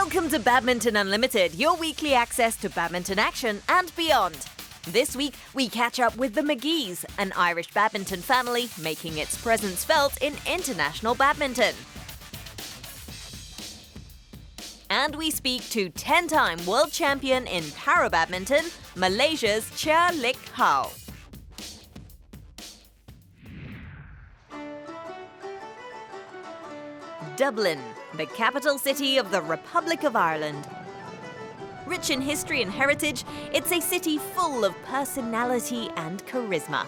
Welcome to Badminton Unlimited, your weekly access to badminton action and beyond. This week, we catch up with the McGees, an Irish badminton family making its presence felt in international badminton. And we speak to 10-time world champion in para-badminton, Malaysia's Chia Lik Hao. Dublin, the capital city of the Republic of Ireland. Rich in history and heritage, it's a city full of personality and charisma.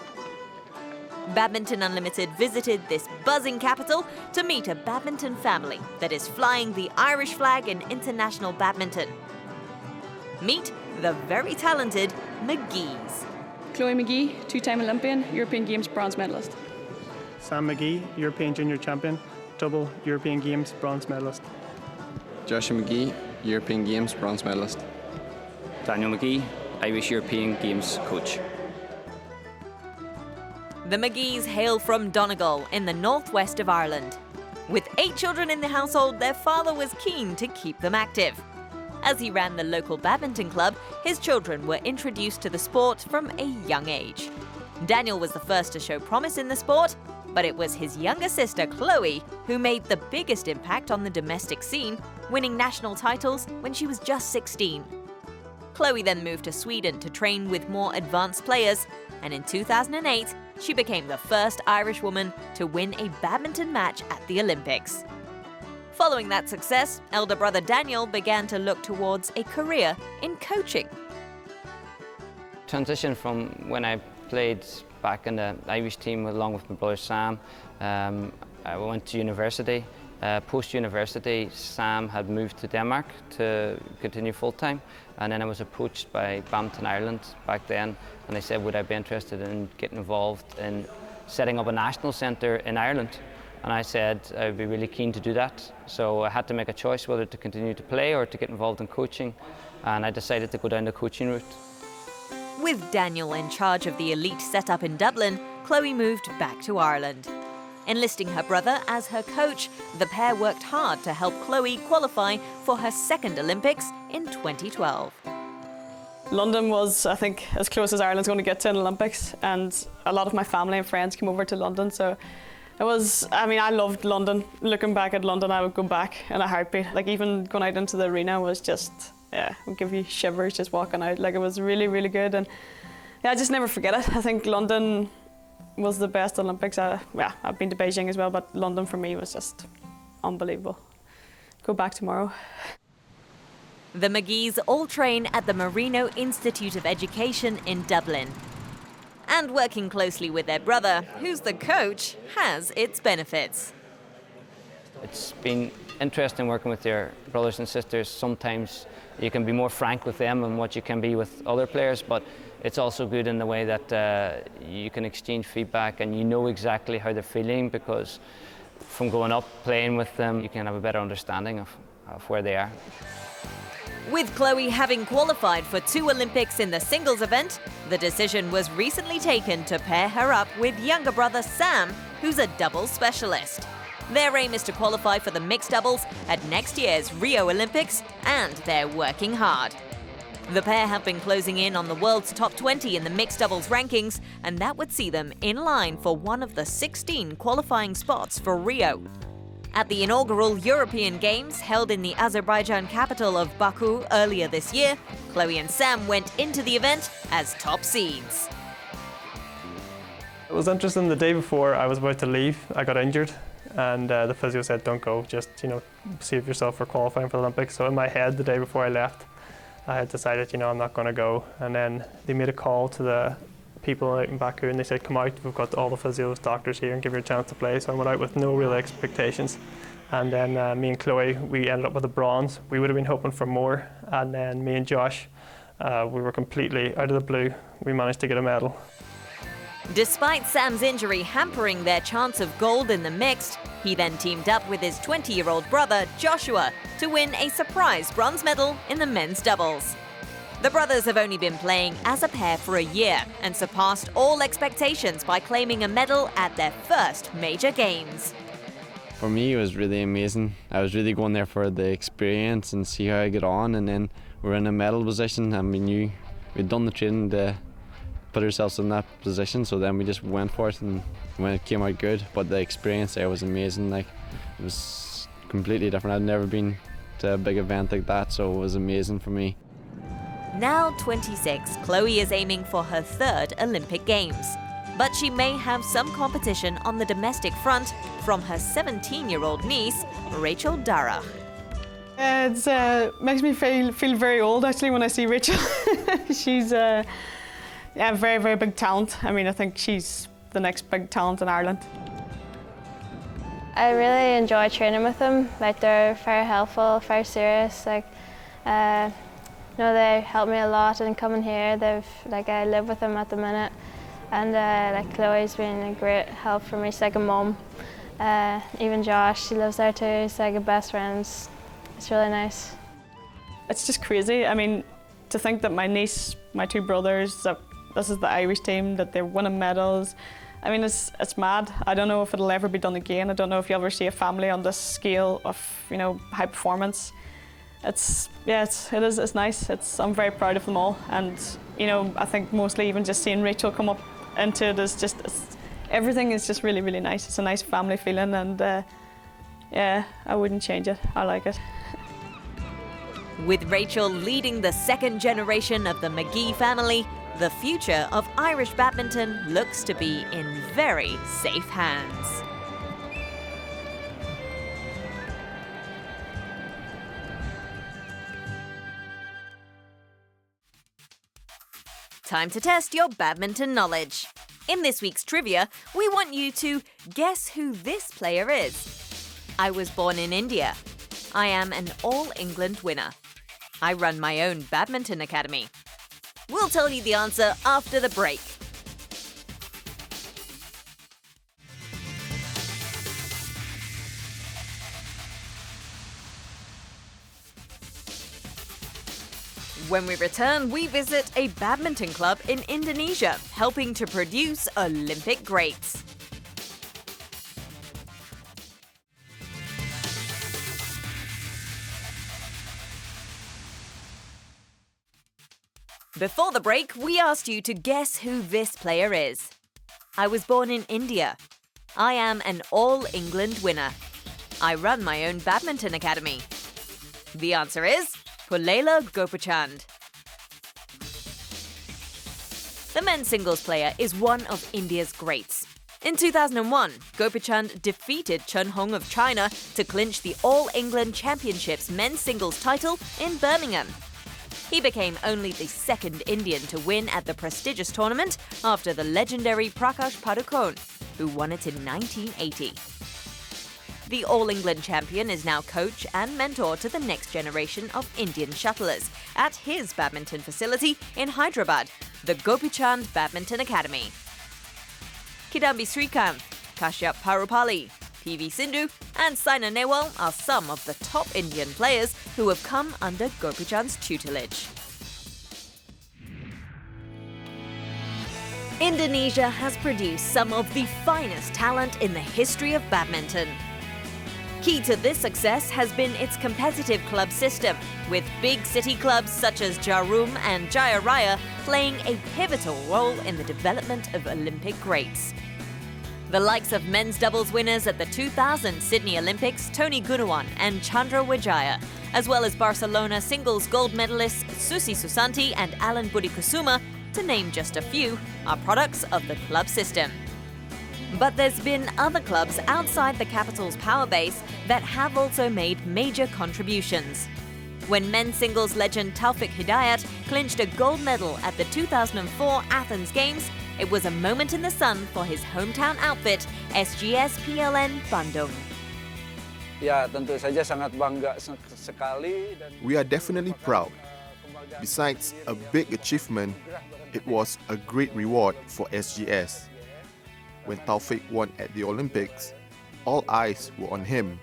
Badminton Unlimited visited this buzzing capital to meet a badminton family that is flying the Irish flag in international badminton. Meet the very talented McGees. Chloe McGee, two-time Olympian, European Games bronze medalist. Sam McGee, European Junior Champion, double European Games bronze medalist. Joshua McGee, European Games bronze medalist. Daniel McGee, Irish European Games coach. The McGees hail from Donegal in the northwest of Ireland. With 8 children in the household, their father was keen to keep them active. As he ran the local badminton club, his children were introduced to the sport from a young age. Daniel was the first to show promise in the sport, but it was his younger sister, Chloe, who made the biggest impact on the domestic scene, winning national titles when she was just 16. Chloe then moved to Sweden to train with more advanced players, and in 2008, she became the first Irish woman to win a badminton match at the Olympics. Following that success, elder brother Daniel began to look towards a career in coaching. Transition from when I played back in the Irish team along with my brother Sam. I went to university. Post-university, Sam had moved to Denmark to continue full-time, and then I was approached by Badminton Ireland back then, and they said would I be interested in getting involved in setting up a national centre in Ireland, and I said I'd be really keen to do that. So I had to make a choice whether to continue to play or to get involved in coaching, and I decided to go down the coaching route. With Daniel in charge of the elite setup in Dublin, Chloe moved back to Ireland. Enlisting her brother as her coach, the pair worked hard to help Chloe qualify for her second Olympics in 2012. London was, I think, as close as Ireland's going to get to an Olympics, and a lot of my family and friends came over to London, so it was, I loved London. Looking back at London, I would go back in a heartbeat. Like, even going out into the arena was just, it would give you shivers just walking out. Like, it was really, really good, and I just never forget it. I think London was the best Olympics. I've been to Beijing as well, but London for me was just unbelievable. Go back tomorrow. The McGees all train at the Marino Institute of Education in Dublin. And working closely with their brother, who's the coach, has its benefits. It's been interesting working with your brothers and sisters. Sometimes you can be more frank with them than what you can be with other players, but it's also good in the way that you can exchange feedback and you know exactly how they're feeling, because from going up, playing with them, you can have a better understanding of where they are. With Chloe having qualified for 2 Olympics in the singles event, the decision was recently taken to pair her up with younger brother Sam, who's a doubles specialist. Their aim is to qualify for the mixed doubles at next year's Rio Olympics, and they're working hard. The pair have been closing in on the world's top 20 in the mixed doubles rankings, and that would see them in line for one of the 16 qualifying spots for Rio. At the inaugural European Games held in the Azerbaijan capital of Baku earlier this year, Chloe and Sam went into the event as top seeds. It was interesting. The day before I was about to leave, I got injured, and the physio said, don't go, just save yourself for qualifying for the Olympics. So in my head, the day before I left, I had decided, I'm not going to go. And then they made a call to the people out in Baku, and they said, come out, we've got all the physios, doctors here, and give you a chance to play. So I went out with no real expectations. And then me and Chloe, we ended up with a bronze. We would have been hoping for more. And then me and Josh, we were completely out of the blue. We managed to get a medal. Despite Sam's injury hampering their chance of gold in the mixed, he then teamed up with his 20-year-old brother, Joshua, to win a surprise bronze medal in the men's doubles. The brothers have only been playing as a pair for a year and surpassed all expectations by claiming a medal at their first major games. For me, it was really amazing. I was really going there for the experience and see how I get on, and then we're in a medal position and we knew we'd done the training to put ourselves in that position, so then we just went for it, and when it came out good. But the experience there was amazing. Like, it was completely different. I'd never been to a big event like that, so it was amazing for me. Now 26, Chloe is aiming for her third Olympic Games. But she may have some competition on the domestic front from her 17-year-old niece, Rachel Dara. It makes me feel very old actually when I see Rachel. She's a very, very big talent. I mean, I think she's the next big talent in Ireland. I really enjoy training with them. Like, they're very helpful, very serious. Like, they help me a lot in coming here. I live with them at the minute, and like, Chloe's been a great help for me. She's like a mum. Even Josh, she lives there too. He's like a best friends. It's really nice. It's just crazy. I mean, to think that my niece, my two brothers, that this is the Irish team, that they're winning medals. I mean, it's mad. I don't know if it'll ever be done again. I don't know if you ever see a family on this scale of, high performance. It's nice. I'm very proud of them all. And, I think mostly even just seeing Rachel come up into it everything is just really, really nice. It's a nice family feeling, and I wouldn't change it. I like it. With Rachel leading the second generation of the McGee family, the future of Irish badminton looks to be in very safe hands. Time to test your badminton knowledge. In this week's trivia, we want you to guess who this player is. I was born in India. I am an All-England winner. I run my own badminton academy. We'll tell you the answer after the break. When we return, we visit a badminton club in Indonesia, helping to produce Olympic greats. Before the break, we asked you to guess who this player is. I was born in India. I am an All-England winner. I run my own badminton academy. The answer is Pullela Gopechand. The men's singles player is one of India's greats. In 2001, Gopechand defeated Chen Hong of China to clinch the All-England Championships men's singles title in Birmingham. He became only the second Indian to win at the prestigious tournament after the legendary Prakash Padukone, who won it in 1980. The All-England champion is now coach and mentor to the next generation of Indian shuttlers at his badminton facility in Hyderabad, the Gopechand Badminton Academy. Kidambi Srikanth, Kashyap Parupalli, PV Sindhu and Saina Nehwal are some of the top Indian players who have come under Gopechand's tutelage. Indonesia has produced some of the finest talent in the history of badminton. Key to this success has been its competitive club system, with big city clubs such as Jarum and Jaya Raya playing a pivotal role in the development of Olympic greats. The likes of men's doubles winners at the 2000 Sydney Olympics, Tony Gunawan and Chandra Wijaya, as well as Barcelona singles gold medalists Susi Susanti and Alan Budikusuma, to name just a few, are products of the club system. But there's been other clubs outside the capital's power base that have also made major contributions. When men's singles legend Taufik Hidayat clinched a gold medal at the 2004 Athens Games, it was a moment in the sun for his hometown outfit, SGS PLN Bandung. Ya, tentu saja sangat bangga sekali. We are definitely proud. Besides a big achievement, it was a great reward for SGS. When Taufik won at the Olympics, all eyes were on him.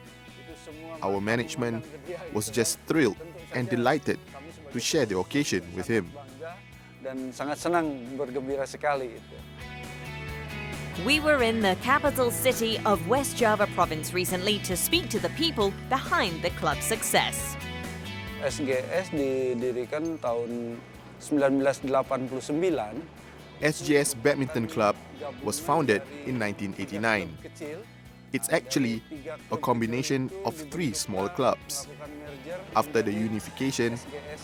Our management was just thrilled and delighted to share the occasion with him. Dan sangat senang, bergembira sekali. We were in the capital city of West Java province recently to speak to the people behind the club's success. SGS didirikan tahun 1989. SGS Badminton Club was founded in 1989. It's actually a combination of 3 smaller clubs. After the unification,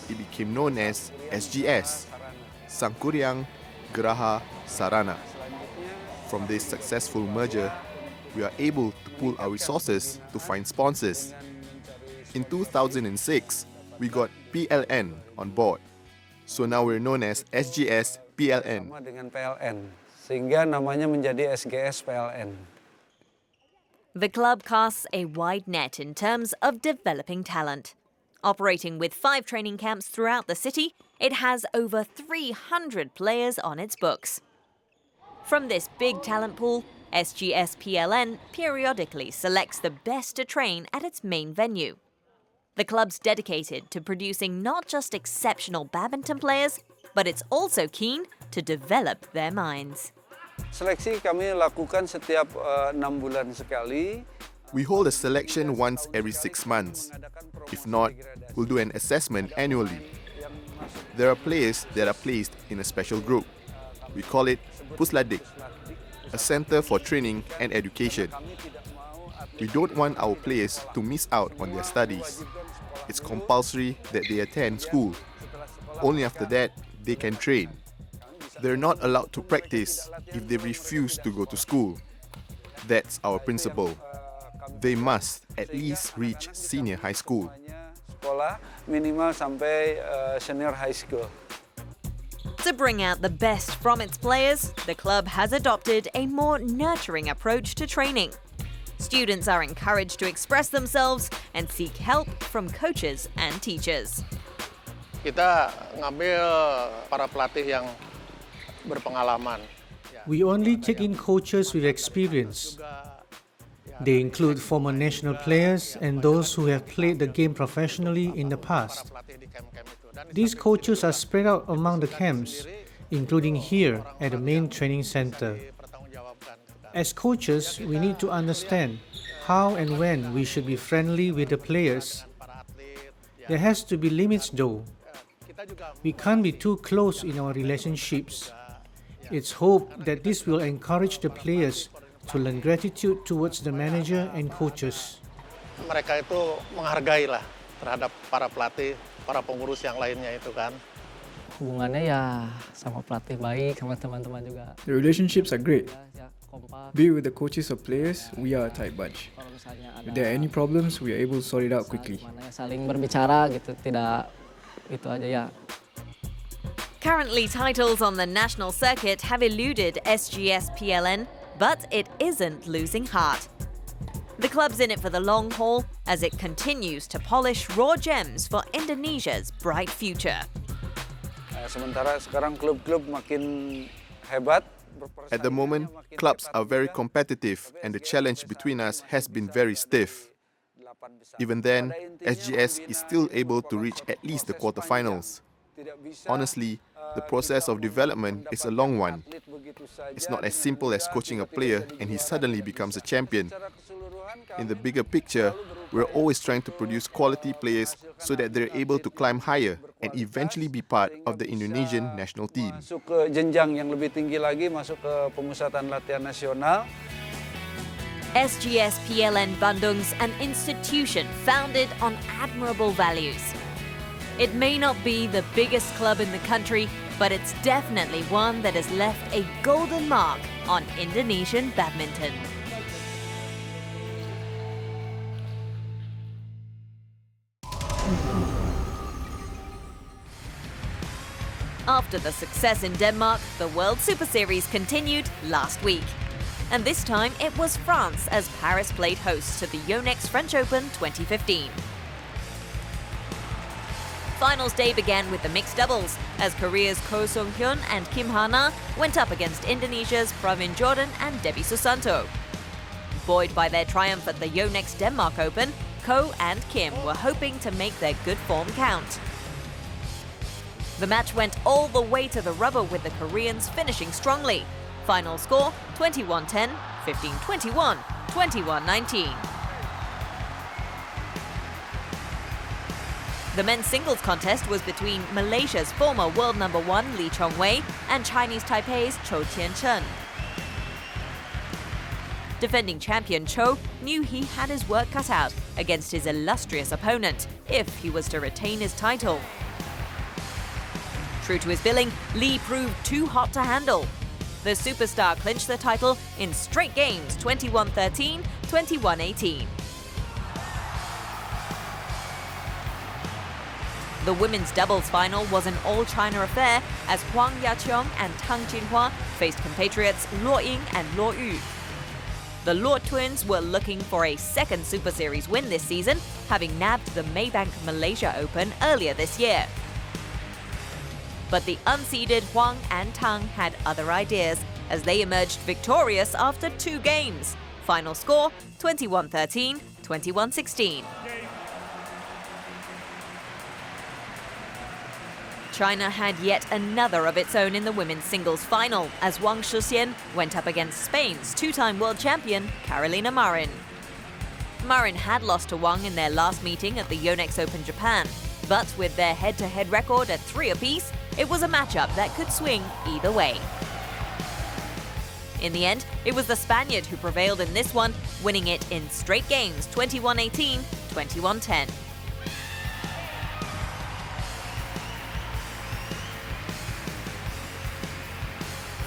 it became known as SGS, Sangkuriang Geraha Sarana. From this successful merger, we are able to pool our resources to find sponsors. In 2006, we got PLN on board. So now we're known as SGS PLN. Dengan PLN, sehingga namanya menjadi SGS PLN. The club casts a wide net in terms of developing talent. Operating with 5 training camps throughout the city, it has over 300 players on its books. From this big talent pool, SGS PLN periodically selects the best to train at its main venue. The club's dedicated to producing not just exceptional badminton players, but it's also keen to develop their minds. Seleksi kami lakukan setiap 6 bulan sekali. We hold a selection once every 6 months. If not, we'll do an assessment annually. There are players that are placed in a special group. We call it Pusladik, a center for training and education. We don't want our players to miss out on their studies. It's compulsory that they attend school. Only after that, they can train. They're not allowed to practice if they refuse to go to school. That's our principle. They must at least reach senior high school. Sekolah minimal sampai senior high school. To bring out the best from its players, the club has adopted a more nurturing approach to training. Students are encouraged to express themselves and seek help from coaches and teachers. Kita ngambil para pelatih yang berpengalaman. We only take in coaches with experience. They include former national players and those who have played the game professionally in the past. These coaches are spread out among the camps, including here at the main training center. As coaches, we need to understand how and when we should be friendly with the players. There has to be limits though. We can't be too close in our relationships. It's hoped that this will encourage the players to learn gratitude towards the manager and coaches. Mereka itu menghargai lah terhadap para pelatih, para pengurus yang lainnya itu kan. Hubungannya ya sama pelatih baik, sama teman-teman juga. The relationships are great. Be it with the coaches or players, we are a tight bunch. If there are any problems, we are able to sort it out quickly. Saling berbicara gitu, tidak itu aja ya. Currently, titles on the national circuit have eluded SGS PLN, but it isn't losing heart. The club's in it for the long haul as it continues to polish raw gems for Indonesia's bright future. Sementara sekarang klub-klub makin hebat. At the moment, clubs are very competitive and the challenge between us has been very stiff. Even then, SGS is still able to reach at least the quarterfinals. Honestly, the process of development is a long one. It's not as simple as coaching a player and he suddenly becomes a champion. In the bigger picture, we're always trying to produce quality players so that they're able to climb higher and eventually be part of the Indonesian national team. Masuk ke jenjang yang lebih tinggi lagi, masuk ke pemusatan latihan nasional. SGS PLN Bandung's an institution founded on admirable values. It may not be the biggest club in the country, but it's definitely one that has left a golden mark on Indonesian badminton. After the success in Denmark, the World Superseries continued last week. And this time it was France as Paris played host to the Yonex French Open 2015. Finals day began with the mixed doubles as Korea's Ko Sung-hyun and Kim Ha-na went up against Indonesia's Pravin Jordan and Debbie Susanto. Buoyed by their triumph at the Yonex Denmark Open, Ko and Kim were hoping to make their good form count. The match went all the way to the rubber with the Koreans finishing strongly. Final score 21-10, 15-21, 21-19. The men's singles contest was between Malaysia's former world number 1 Lee Chongwei and Chinese Taipei's Chou Tiancheng. Defending champion Chou knew he had his work cut out against his illustrious opponent if he was to retain his title. True to his billing, Lee proved too hot to handle. The superstar clinched the title in straight games 21-13, 21-18. The women's doubles final was an all-China affair as Huang Yaqiong and Tang Jinhua faced compatriots Luo Ying and Luo Yu. The Luo twins were looking for a second Super Series win this season, having nabbed the Maybank Malaysia Open earlier this year. But the unseeded Huang and Tang had other ideas as they emerged victorious after 2 games. Final score 21-13, 21-16. China had yet another of its own in the women's singles final as Wang Shixian went up against Spain's 2-time world champion Carolina Marin. Marin had lost to Wang in their last meeting at the Yonex Open Japan, but with their head-to-head record at 3 apiece, it was a matchup that could swing either way. In the end, it was the Spaniard who prevailed in this one, winning it in straight games 21-18, 21-10.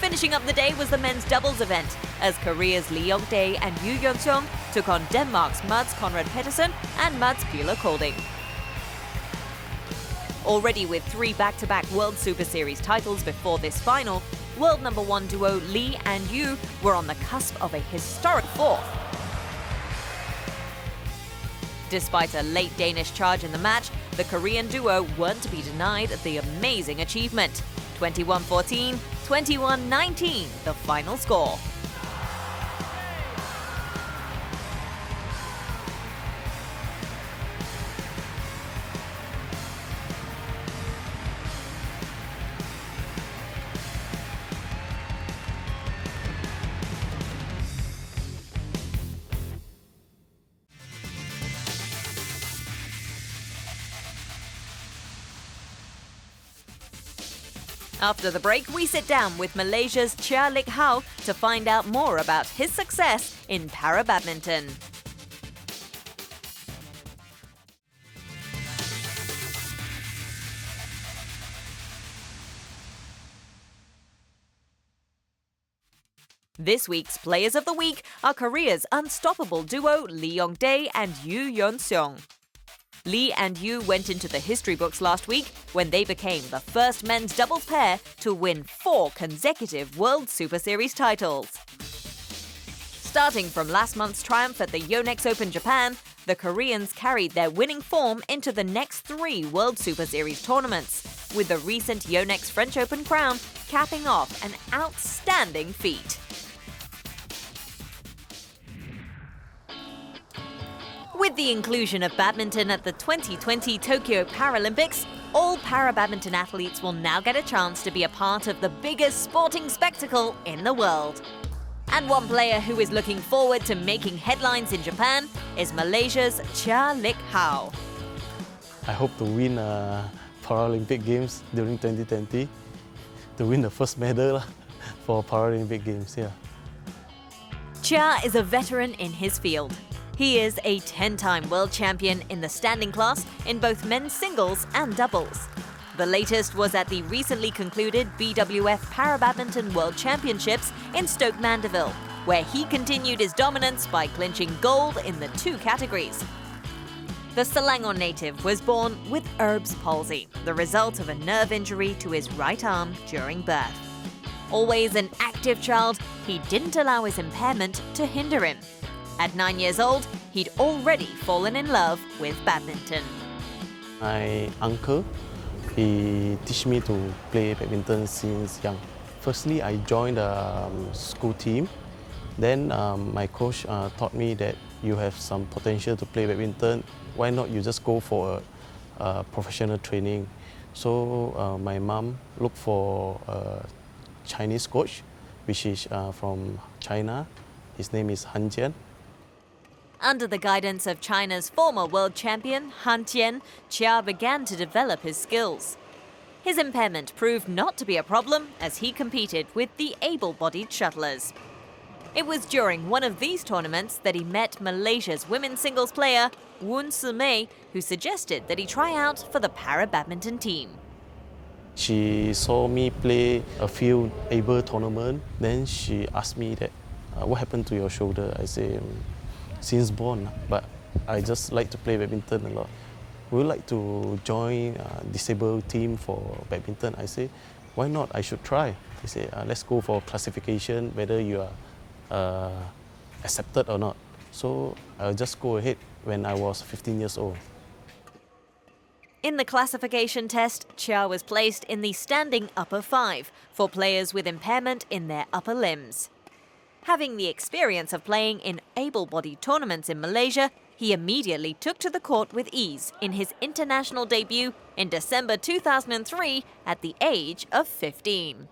Finishing up the day was the men's doubles event, as Korea's Lee Yong-dae and Yoo Yeon-seong took on Denmark's Mads Conrad Pedersen and Mads Püller Kolding. Already with 3 back-to-back World Super Series titles before this final, world number 1 duo Lee and Yoo were on the cusp of a historic 4th. Despite a late Danish charge in the match, the Korean duo weren't to be denied the amazing achievement. 21-14, 21-19, the final score. After the break, we sit down with Malaysia's Chia Lik Hau to find out more about his success in para-badminton. This week's Players of the Week are Korea's unstoppable duo Lee Yong-dae and Yoo Yeon-seong. Lee and Yoo went into the history books last week when they became the first men's doubles pair to win 4 consecutive World Super Series titles. Starting from last month's triumph at the Yonex Open Japan, the Koreans carried their winning form into the next 3 World Super Series tournaments, with the recent Yonex French Open crown capping off an outstanding feat. With the inclusion of badminton at the 2020 Tokyo Paralympics, all para-badminton athletes will now get a chance to be a part of the biggest sporting spectacle in the world. And one player who is looking forward to making headlines in Japan is Malaysia's Chia Lik Hau. I hope to win Paralympic Games during 2020, to win the first medal for Paralympic Games. Yeah. Chia is a veteran in his field. He is a 10-time world champion in the standing class in both men's singles and doubles. The latest was at the recently concluded BWF Para-Badminton World Championships in Stoke Mandeville, where he continued his dominance by clinching gold in the 2 categories. The Selangor native was born with Erb's palsy, the result of a nerve injury to his right arm during birth. Always an active child, he didn't allow his impairment to hinder him. At 9 years old, he'd already fallen in love with badminton. My uncle, he taught me to play badminton since young. Firstly, I joined the school team. Then my coach taught me that you have some potential to play badminton. Why not you just go for a professional training? So my mom looked for a Chinese coach which is from China. His name is Han Jian. Under the guidance of China's former world champion, Han Tian, Chia began to develop his skills. His impairment proved not to be a problem as he competed with the able-bodied shuttlers. It was during one of these tournaments that he met Malaysia's women's singles player, Woon Soo-mei, who suggested that he try out for the para-badminton team. She saw me play a few able tournaments. Then she asked me that, what happened to your shoulder? I say, since born, but I just like to play badminton a lot. Would you like to join a disabled team for badminton? I say, why not? I should try. They say, let's go for classification, whether you are accepted or not. So I'll just go ahead when I was 15 years old. In the classification test, Chia was placed in the standing upper five for players with impairment in their upper limbs. Having the experience of playing in able-bodied tournaments in Malaysia, he immediately took to the court with ease in his international debut in December 2003 at the age of 15.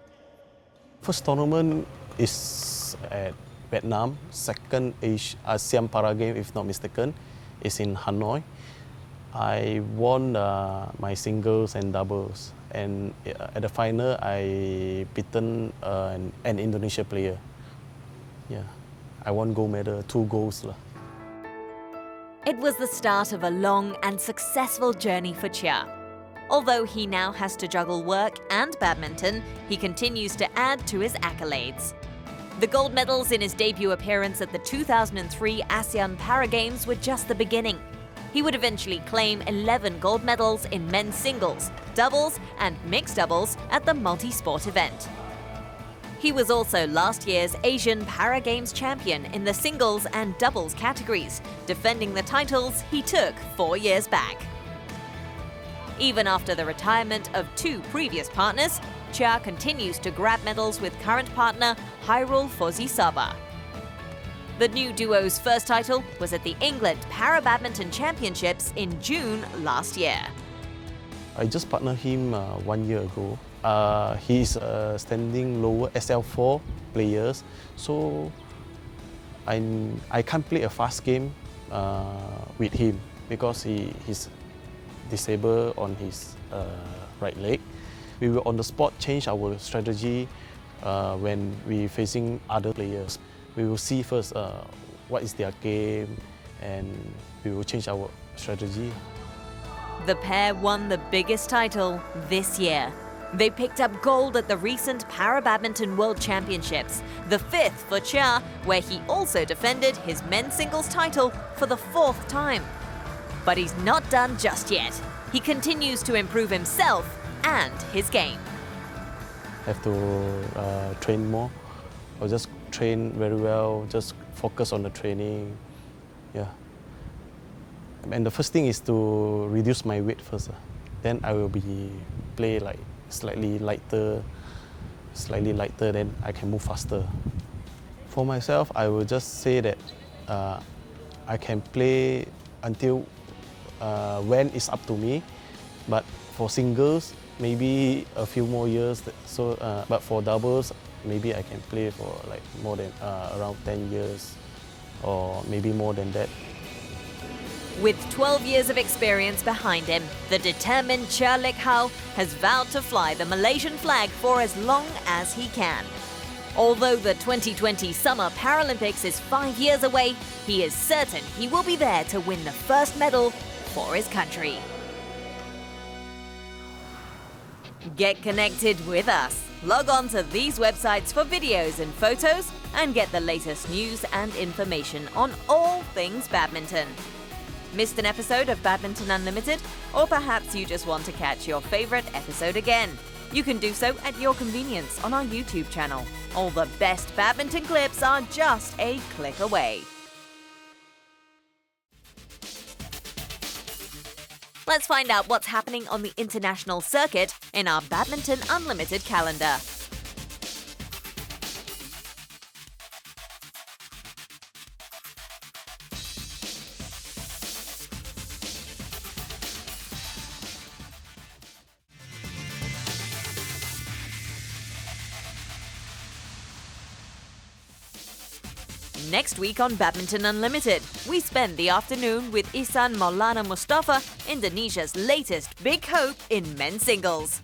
First tournament is at Vietnam. Second ASEAN Para Game, if not mistaken, is in Hanoi. I won my singles and doubles, and at the final I beaten an Indonesian player. Yeah, I won gold medal, 2 golds. It was the start of a long and successful journey for Chia. Although he now has to juggle work and badminton, he continues to add to his accolades. The gold medals in his debut appearance at the 2003 ASEAN Para Games were just the beginning. He would eventually claim 11 gold medals in men's singles, doubles, and mixed doubles at the multi-sport event. He was also last year's Asian Para Games champion in the singles and doubles categories, defending the titles he took 4 years back. Even after the retirement of 2 previous partners, Chia continues to grab medals with current partner Hairul Fauzi Sabah. The new duo's first title was at the England Para Badminton Championships in June last year. I just partnered him 1 year ago. He's standing lower SL4 players, so I can't play a fast game with him because he's disabled on his right leg. We will on the spot change our strategy when we facing other players. We will see first what is their game, and we will change our strategy. The pair won the biggest title this year. They picked up gold at the recent Para Badminton World Championships, the 5th for Chia, where he also defended his men's singles title for the 4th time. But he's not done just yet. He continues to improve himself and his game. Have to train more. I'll just train very well, just focus on the training. Yeah. And the first thing is to reduce my weight first. Then I will be play like slightly lighter, then I can move faster. For myself, I will just say that I can play until when it's up to me. But for singles, maybe a few more years. So, but for doubles, maybe I can play for like more than around 10 years, or maybe more than that. With 12 years of experience behind him, the determined Chia Lik Hau has vowed to fly the Malaysian flag for as long as he can. Although the 2020 Summer Paralympics is 5 years away, he is certain he will be there to win the first medal for his country. Get connected with us. Log on to these websites for videos and photos and get the latest news and information on all things badminton. Missed an episode of Badminton Unlimited? Or perhaps you just want to catch your favorite episode again? You can do so at your convenience on our YouTube channel. All the best badminton clips are just a click away. Let's find out what's happening on the international circuit in our Badminton Unlimited calendar. Next week on Badminton Unlimited, we spend the afternoon with Ihsan Maulana Mustafa, Indonesia's latest big hope in men's singles.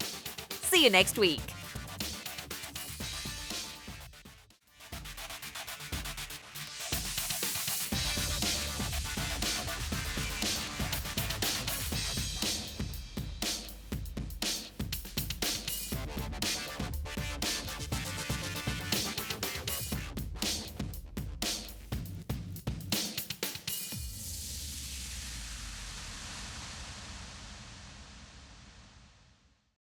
See you next week.